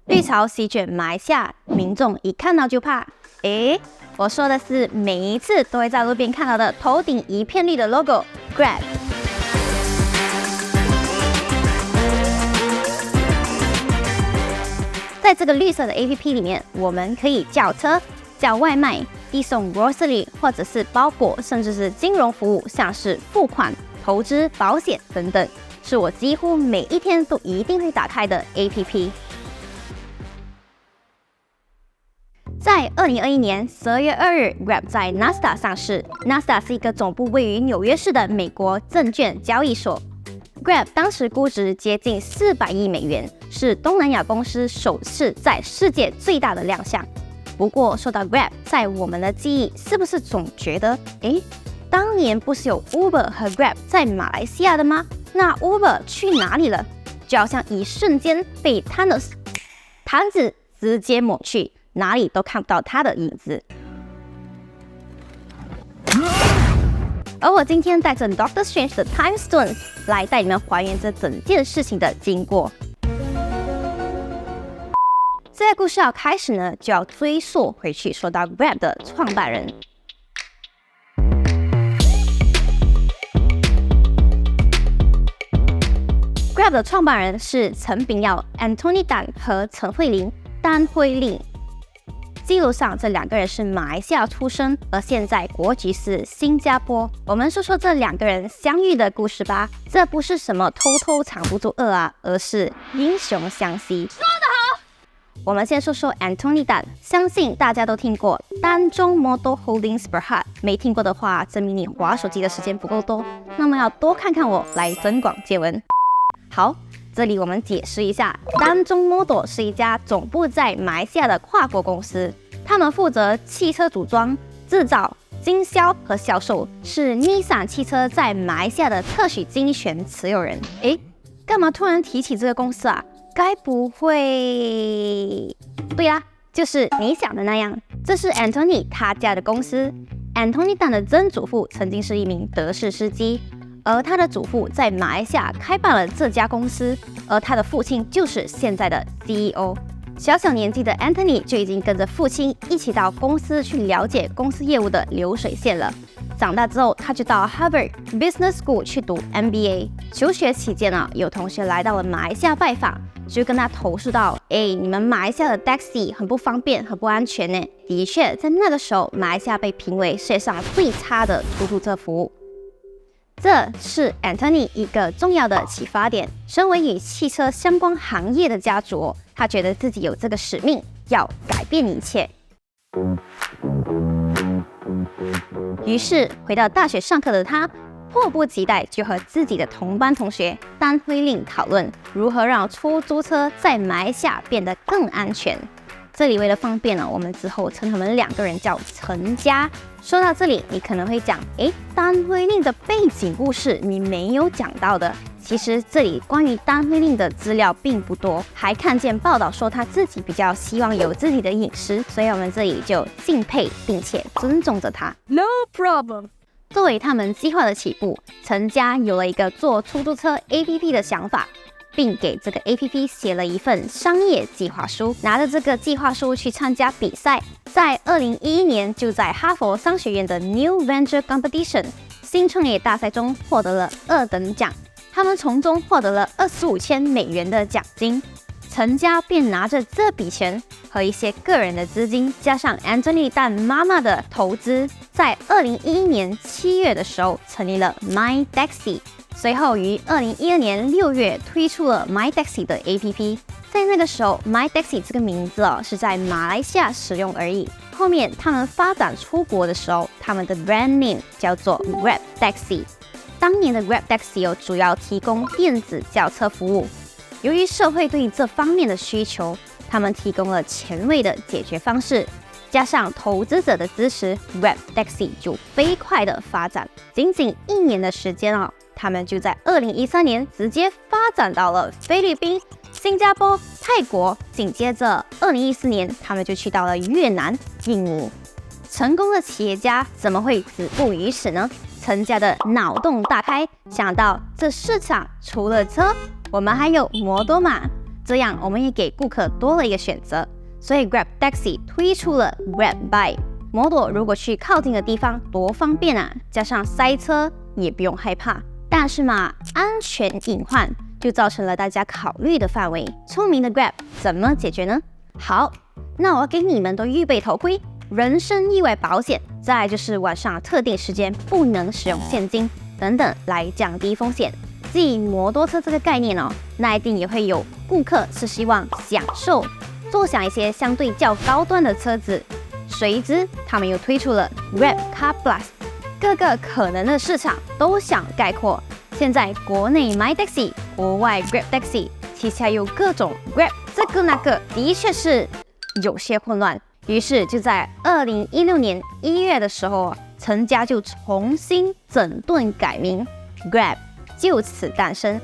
绿潮席卷马来西亚，民众一看到就怕。我说的是每一次都会在路边看到的头顶一片绿的 logo Grab。在这个绿色的 APP 里面，我们可以叫车、叫外卖、递送 grocery 或者是包裹，甚至是金融服务，像是付款、投资、保险等等，是我几乎每一天都一定会打开的 APP。在2021年12月2日 ，Grab 在 Nasdaq 上市。Nasdaq 是一个总部位于纽约市的美国证券交易所。Grab 当时估值接近400亿美元，是东南亚公司首次在世界最大的亮相。不过说到 Grab， 在我们的记忆是不是总觉得，当年不是有 Uber 和 Grab 在马来西亚的吗？那 Uber 去哪里了？就好像一瞬间被 Thanos 弹指直接抹去，哪里都看不到他的影子。而我今天带着 Doctor Strange 的 Time Stone 来带你们还原这整件事情的经过。这个故事要开始呢，就要追溯回去，说到 Grab 的创办人。Grab 的创办人是陈炳耀 Anthony Tan 和陈慧玲丹慧玲。记录上，这两个人是马来西亚出生，而现在国籍是新加坡。我们说说这两个人相遇的故事吧。这不是什么偷偷藏不住恶啊，而是英雄相惜。说得好！我们先说说 Anthony Tan， 相信大家都听过丹中 Motor Holdings Berhad， 没听过的话，证明你滑手机的时间不够多。那么要多看看我，来增广见闻。好。这里我们解释一下，丹中 Motor 是一家总部在马来西亚的跨国公司，他们负责汽车组装、制造、经销和销售，是 Nissan 汽车在马来西亚的特许经营权持有人。干嘛突然提起这个公司啊？该不会……对啦，就是你想的那样，这是 Anthony 他家的公司。Anthony Tan 的曾祖父曾经是一名德士司机。而他的祖父在马来西亚开办了这家公司，而他的父亲就是现在的 CEO。小小年纪的 Anthony 就已经跟着父亲一起到公司去了解公司业务的流水线了。长大之后，他就到 Harvard Business School 去读 MBA。求学期间有同学来到了马来西亚拜访，就跟他投诉到，你们马来西亚的 taxi 很不方便，很不安全呢。的确，在那个时候，马来西亚被评为世界上最差的出租车服务。这是 Anthony 一个重要的启发点。身为与汽车相关行业的家族，他觉得自己有这个使命，要改变一切。于是，回到大学上课的他，迫不及待就和自己的同班同学丹辉令讨论如何让出租车在马来西亚变得更安全。这里为了方便我们之后称他们两个人叫陈家。说到这里，你可能会讲，丹辉令的背景故事你没有讲到的。其实这里关于丹辉令的资料并不多，还看见报道说他自己比较希望有自己的隐私，所以我们这里就敬佩并且尊重着他。No problem。作为他们计划的起步，陈家有了一个做出租车 APP 的想法。并给这个 APP 写了一份商业计划书，拿着这个计划书去参加比赛，在2011年就在哈佛商学院的 New Venture Competition 新创业大赛中获得了2等奖，他们从中获得了25,000美元的奖金。陈家便拿着这笔钱和一些个人的资金，加上 Anthony Tan 妈妈的投资，在2011年7月的时候成立了 My Taxi。随后于2012年6月推出了 My Taxi 的 APP。在那个时候 ，My Taxi 这个名字是在马来西亚使用而已。后面他们发展出国的时候，他们的 brand name 叫做 Grab Taxi。当年的 Grab Taxi 主要提供电子叫车服务。由于社会对这方面的需求，他们提供了前卫的解决方式。加上投资者的支持 ，Grab Taxi 就飞快的发展。仅仅1年的时间他们就在2013年直接发展到了菲律宾、新加坡、泰国，紧接着2014年，他们就去到了越南、印尼。成功的企业家怎么会止步于此呢？陈家的脑洞大开，想到这市场除了车，我们还有摩多马。这样我们也给顾客多了一个选择。所以 Grab Taxi 推出了 Grab Bike。摩托如果去靠近的地方多方便啊，加上塞车也不用害怕。但是嘛，安全隐患就造成了大家考虑的范围。聪明的 Grab 怎么解决呢？好，那我给你们都预备头盔、人身意外保险，再来就是晚上特定时间不能使用现金等等，来降低风险。继摩托车这个概念哦，那一定也会有顾客是希望享受坐享一些相对较高端的车子。随之，他们又推出了 Grab Car Plus， 各个可能的市场都想概括。现在国内 MyTaxi， 国外 Grab Taxi， 旗下有各种 Grab， 这个那个，的确是有些混乱。于是就在2016年1月的时候，成家就重新整顿改名 ，Grab 就此诞生。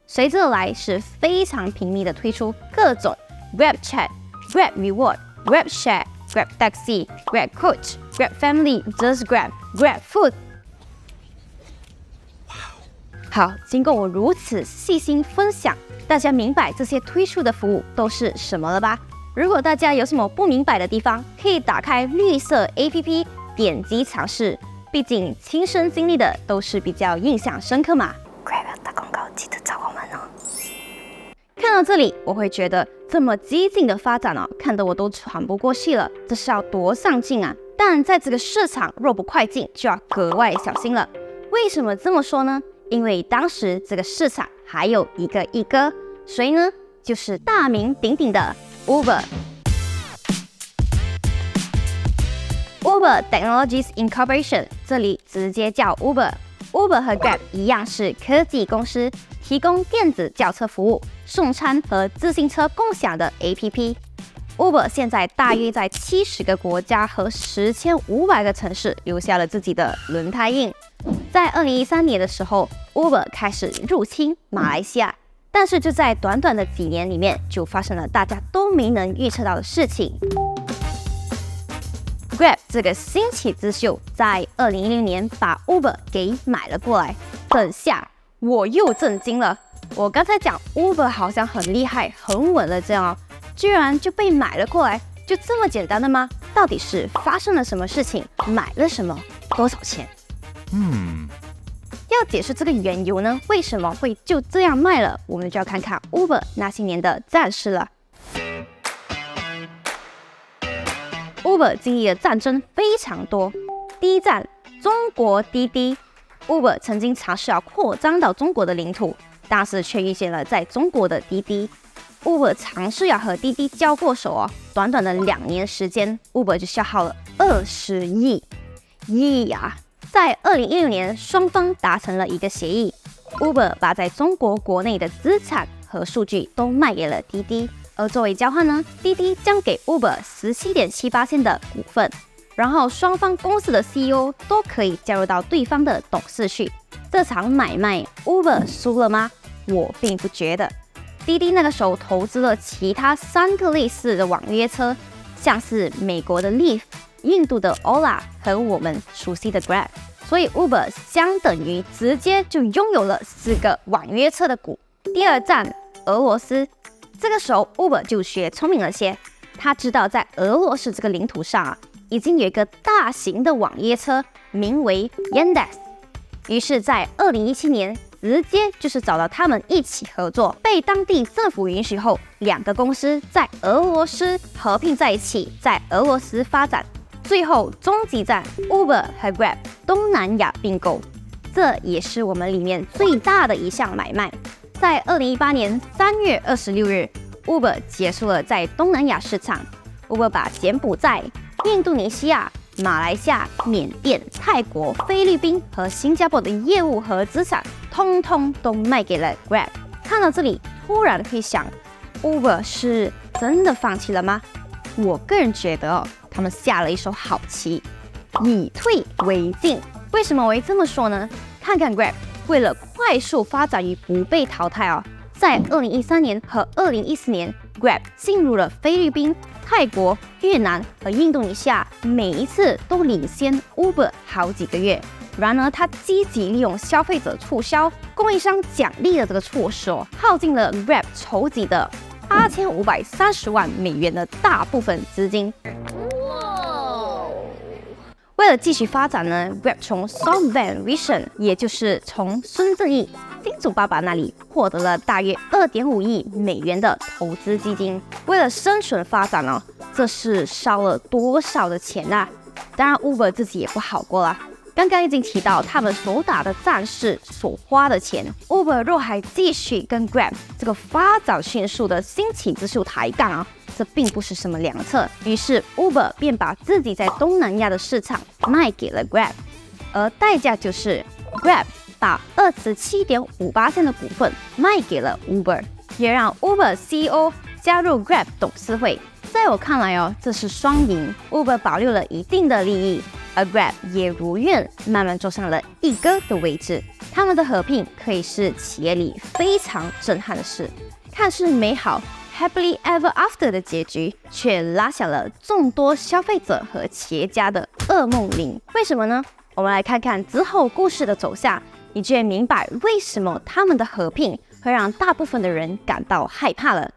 随之而来是非常频密的推出各种 Grab Chat、Grab Reward、Grab Share、Grab Taxi、Grab Coach、Grab Family、Just Grab、Grab Food。好，经过我如此细心分享，大家明白这些推出的服务都是什么了吧？如果大家有什么不明白的地方，可以打开绿色 APP， 点击尝试。毕竟亲身经历的都是比较印象深刻嘛。Grab 打广告，记得找我们哦。看到这里，我会觉得这么激进的发展哦，看得我都喘不过气了。这是要多上进啊！但在这个市场若不快进，就要格外小心了。为什么这么说呢？因为当时这个市场还有一个一哥，谁呢？就是大名鼎鼎的 Uber。Uber Technologies Incorporation， 这里直接叫 Uber。Uber 和 Grab 一样是科技公司，提供电子轿车服务、送餐和自行车共享的 APP。Uber 现在大约在70个国家和10,500个城市留下了自己的轮胎印。在2013年的时候 ，Uber 开始入侵马来西亚，但是就在短短的几年里面，就发生了大家都没能预测到的事情。Grab 这个新起之秀，在2016年把 Uber 给买了过来。等下，我又震惊了。我刚才讲 Uber 好像很厉害、很稳了，这样哦，居然就被买了过来，就这么简单的吗？到底是发生了什么事情？买了什么？多少钱？要解释这个缘由呢，为什么会就这样卖了？我们就要看看 Uber 那些年的战事了。Uber 经历的战争非常多。第一站，中国滴滴。Uber 曾经尝试要扩张到中国的领土，但是却遇见了在中国的滴滴。Uber 尝试要和滴滴交过手哦，短短的2年时间 ，Uber 就消耗了20亿呀！在2016年，双方达成了一个协议 ，Uber 把在中国国内的资产和数据都卖给了滴滴，而作为交换呢，滴滴将给 Uber 17.78% 的股份，然后双方公司的 CEO 都可以加入到对方的董事去。这场买卖 Uber 输了吗？我并不觉得。滴滴那个时候投资了其他3个类似的网约车，像是美国的 Lyft、印度的 Ola 和我们熟悉的 Grab， 所以 Uber 相等于直接就拥有了4个网约车的股。第二站，俄罗斯。这个时候 Uber 就学聪明了些，他知道在俄罗斯这个领土上已经有一个大型的网约车，名为 Yandex。于是，在2017年，直接就是找到他们一起合作，被当地政府允许后，2个公司在俄罗斯合并在一起，在俄罗斯发展。最后终极战 Uber 和 Grab 东南亚并购，这也是我们里面最大的一项买卖。在2018年3月26日 ，Uber 结束了在东南亚市场。Uber 把柬埔寨、印度尼西亚、马来西亚、缅甸、泰国、菲律宾和新加坡的业务和资产，通通都卖给了 Grab。看到这里，突然会想 ，Uber 是真的放弃了吗？我个人觉得哦，他们下了一手好棋，以退为进。为什么我会这么说呢？看看 Grab 为了快速发展与不被淘汰哦，在2013年和2014年 ，Grab 进入了菲律宾、泰国、越南和印度尼西亚，每一次都领先 Uber 好几个月。然而，他积极利用消费者促销、供应商奖励的这个措施耗尽了 Grab 筹集的8530万美元的大部分资金。为了继续发展呢 ，Grab 从 Son Van Vision， 也就是从孙正义金主爸爸那里获得了大约2.5亿美元的投资基金。为了生存发展这是烧了多少的钱啊！当然 ，Uber 自己也不好过啦。刚刚已经提到他们所打的战士所花的钱 ，Uber 若还继续跟 Grab 这个发展迅速的新起之秀抬杠这并不是什么良策。于是 Uber 便把自己在东南亚的市场卖给了 Grab， 而代价就是 Grab 把27.58% 的股份卖给了 Uber， 也让 Uber CEO 加入 Grab 董事会。在我看来这是双赢 ，Uber 保留了一定的利益，而 Grab 也如愿慢慢坐上了一哥的位置。他们的合并可以是企业里非常震撼的事，看似美好 Happily Ever After 的结局，却拉响了众多消费者和企业家的噩梦铃。为什么呢？我们来看看之后故事的走向，你就会明白为什么他们的合并会让大部分的人感到害怕了。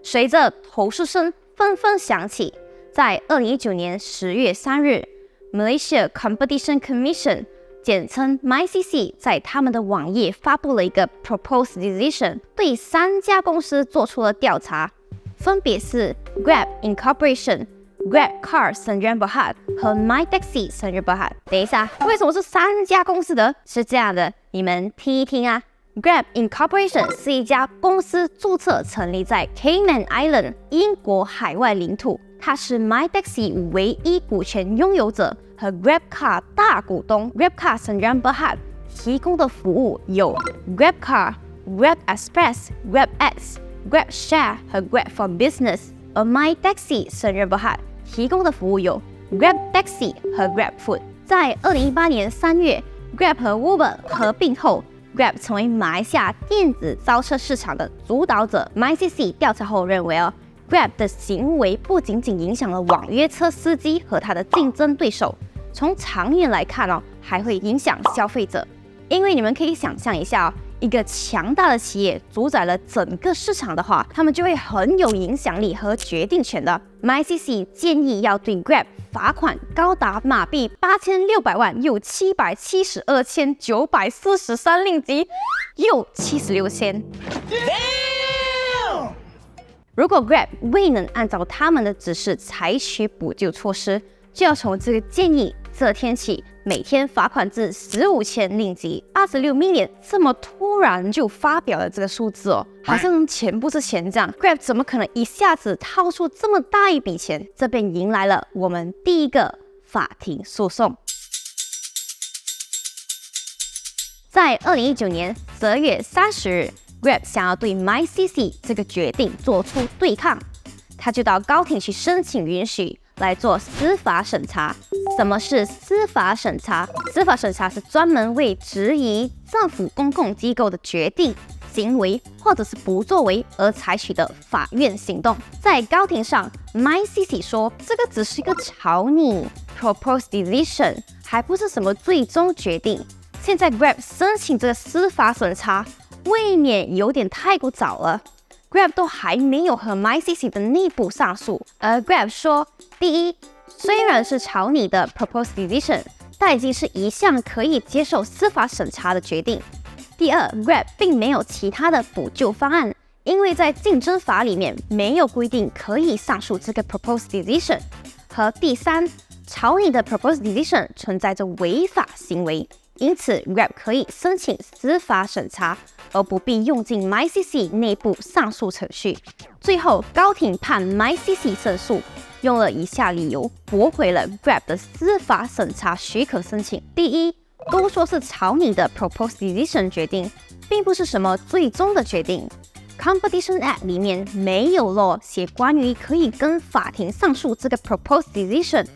随着投诉声纷纷响起，在2019年10月3日 ，Malaysia Competition Commission 简称 MyCC 在他们的网页发布了一个 Proposed Decision， 对3家公司做出了调查，分别是 Grab Incorporation、Grab Car Sdn Bhd 和 MyTaxi Sdn Bhd。等一下，为什么是3家公司的？是这样的，你们听一听啊。Grab Incorporation 是一家公司注册成立在 Cayman Island 英国海外领土，它是 MyTaxi 唯一股权拥有者和 Grab Car 大股东 Grab Car Sdn Bhd 提供的服务有 Grab Car、Grab Express、Grab X、Grab Share 和 Grab for Business， 而 MyTaxi Sdn Bhd 提供的服务有 Grab Taxi 和 Grab Food。在2018年3月 ，Grab 和 Uber 合并后，Grab 成为马来西亚电子招车市场的主导者。MyCC 调查后认为Grab 的行为不仅仅影响了网约车司机和他的竞争对手，从长远来看还会影响消费者。因为你们可以想象一下一个强大的企业主宰了整个市场的话，他们就会很有影响力和决定权的。MyCC 建议要对 Grab 罚款高达马币8600万，又772,943令吉，又76千。如果 Grab 未能按照他们的指示采取补救措施，就要从这个建议这天起每天罚款至15千令吉，26 million。这么突然就发表了这个数字好像钱不是钱这样。Grab 怎么可能一下子掏出这么大一笔钱？这便迎来了我们第一个法庭诉讼。在2019年12月30日，Grab 想要对 MyCC 这个决定做出对抗，他就到高庭去申请允许来做司法审查。什么是司法审查？司法审查是专门为质疑政府公共机构的决定、行为或者是不作为而采取的法院行动。在高庭上 ，MyCC 说这个只是一个草拟 proposed decision， 还不是什么最终决定。现在 Grab 申请这个司法审查，未免有点太过早了。Grab 都还没有和 MyCC 的内部上诉，而 Grab 说，第一，虽然是草拟的 proposed decision， 但已经是一项可以接受司法审查的决定。第二 ，Grab 并没有其他的补救方案，因为在竞争法里面没有规定可以上诉这个 proposed decision。和第三，草拟的 proposed decision 存在着违法行为，因此 Grab 可以申请司法审查，而不必用尽 MyCC 内部上诉程序。最后，高庭判 MyCC 胜诉，用了以下理由驳回了 Grab 的司法审查许可申请。第一，都说是草拟的 proposed decision 决定，并不是什么最终的决定。Competition Act 里面没有 law 写关于可以跟法庭上诉这个 proposed decision。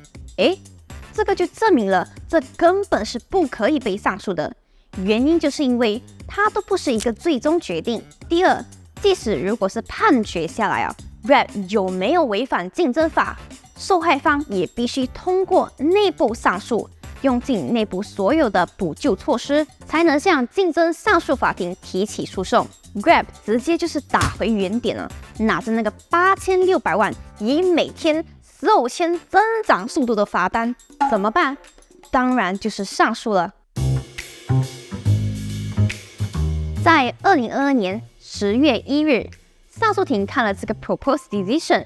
这个就证明了这根本是不可以被上诉的，原因就是因为它都不是一个最终决定。第二，即使如果是判决下来Grab 有没有违反竞争法，受害方也必须通过内部上诉，用尽内部所有的补救措施，才能向竞争上诉法庭提起诉讼。Grab 直接就是打回原点了，拿着那个8600万以每天15,000增长速度的罚单，怎么办？当然就是上诉了。在2022年10月1日，上诉庭看了这个 proposed decision，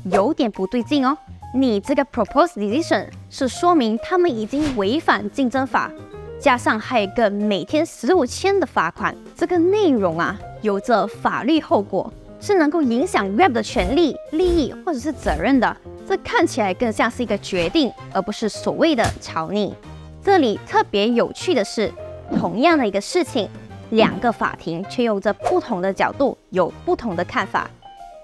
有点不对劲哦。你这个 proposed decision 是说明他们已经违反竞争法，加上还有一个每天15,000的罚款，这个内容啊有着法律后果，是能够影响 Grab 的权利、利益或者是责任的。这看起来更像是一个决定，而不是所谓的草拟。这里特别有趣的是，同样的一个事情，两个法庭却用着不同的角度，有不同的看法。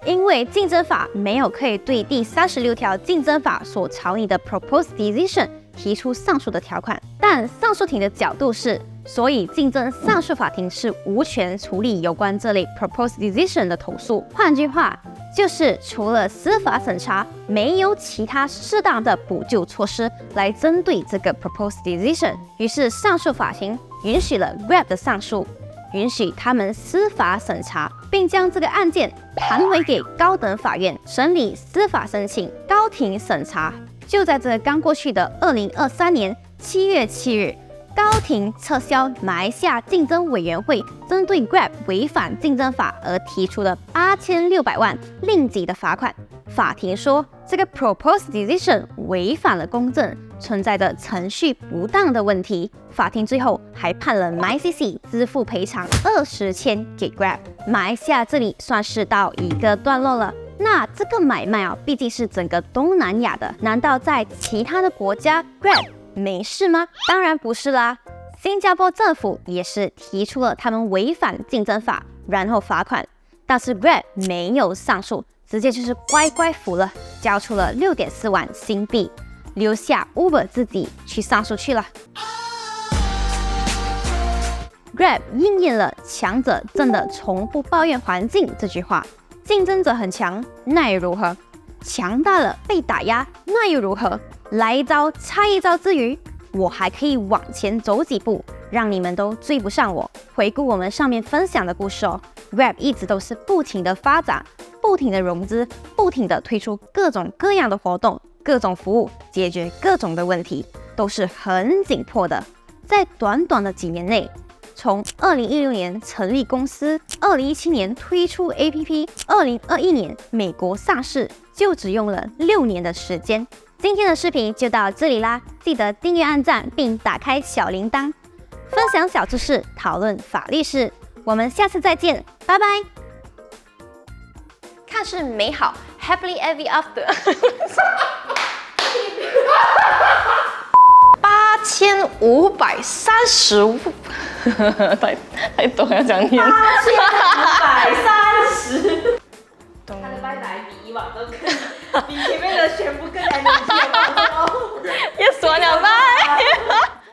因为竞争法没有可以对第36条竞争法所草拟的 proposed decision 提出上诉的条款，但上诉庭的角度是，所以竞争上诉法庭是无权处理有关这类 proposed decision 的投诉。换句话，就是除了司法审查，没有其他适当的补救措施来针对这个 proposed decision。于是上诉法庭允许了 Grab 的上诉，允许他们司法审查，并将这个案件弹回给高等法院审理司法申请。高庭审查就在这刚过去的2023年7月7日，高庭撤销马来西亚竞争委员会针对 Grab 违反竞争法而提出的8600万令吉的罚款。法庭说，这个 proposed decision 违反了公正，存在着程序不当的问题。法庭最后还判了 MyCC 支付赔偿20千给 Grab。马来西亚这里算是到一个段落了。那这个买卖啊，毕竟是整个东南亚的，难道在其他的国家 Grab 没事吗？当然不是啦。新加坡政府也是提出了他们违反竞争法，然后罚款，但是 Grab 没有上诉，直接就是乖乖服了，交出了6.4万新币，留下 Uber 自己去上诉去了。Grab 应验了强者真的从不抱怨环境这句话，竞争者很强，那又如何？强大了被打压，那又如何？来一招差一招之余，我还可以往前走几步，让你们都追不上我。回顾我们上面分享的故事哦， Grab 一直都是不停的发展，不停的融资，不停的推出各种各样的活动，各种服务，解决各种的问题，都是很紧迫的。在短短的几年内，从2016年成立公司，2017年推出 APP，2021年美国上市，就只用了6年的时间。今天的视频就到这里啦，记得订阅、按赞并打开小铃铛，分享小知识，讨论法律事。我们下次再见，拜拜。看似美好 ，Happily Ever After 8530，太懂要讲念。8530。他的拜拜比以往都更，比前面的全部更难理解。Yes， 完了，拜。